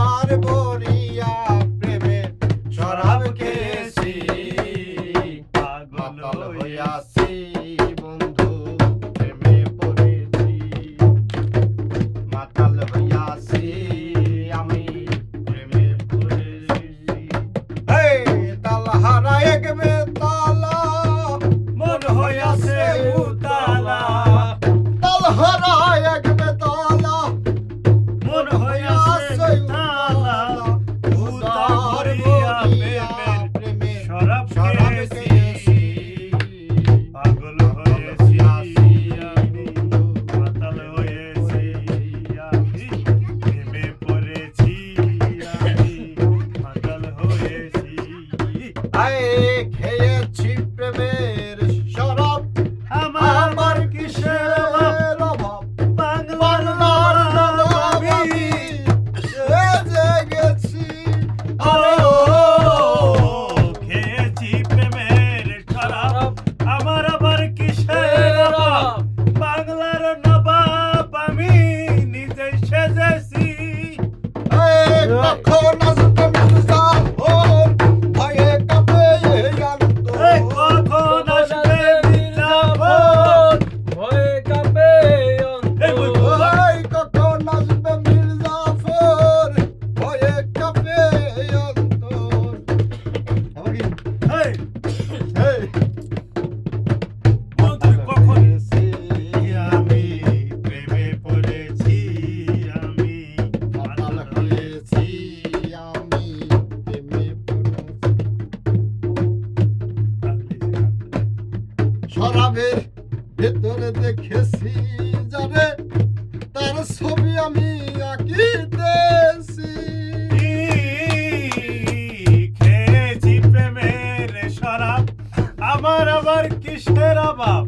আর বরিয়া প্রেমে শরাব খেয়েছি, মাতাল হইয়াছি বন্ধু প্রেমে পড়েছি, মাতাল হইয়াছি আমি প্রেমে পড়েছি। এই তালহারা এক বেতালা মন হইয়াছে উতালা, তালহারা এক বেতালা মন হইয়াছে উতালা, উতার ভরিয়া প্রেমের শরাব খেয়েছি, পাগল হয়েছি আমি, মাতাল হয়েছি আমি, প্রেমে পড়েছি আমি, পাগল হয়েছি। আয়ে খেয়েছি প্রেমের শরাব, আমার কিসের অভাব, অভাব বাংলার বাংলার নবাব নবাব আমি। সেজে গেছি। আরে ও খেয়েছি প্রেমের শরাব, আমার আবার কিসের অভাব, বাংলার নবাব আমি নিজে সেজেছি। এই কখন আসবে মির্জাফর, ভয়ে কাঁপে এই অন্তর। এই কখন আসবে মির্জাফর, ভয়ে কাঁপে এই বই অন্তর। এই কখন আসবে মির্জাফর, ভয়ে কাঁপে এই অন্তর। আবার কি? এই এই বন্ধু কখন আমি প্রেমে পড়েছি আমি, মাতাল হয়েছি আমি প্রেমে পড়েছি। শরাবের ভেতরে দেখেছি যারে, তার ছবি আমি আঁকিতেছি। খেয়েছি প্রেমের শরাব, আমার আবার কিসের অভাব,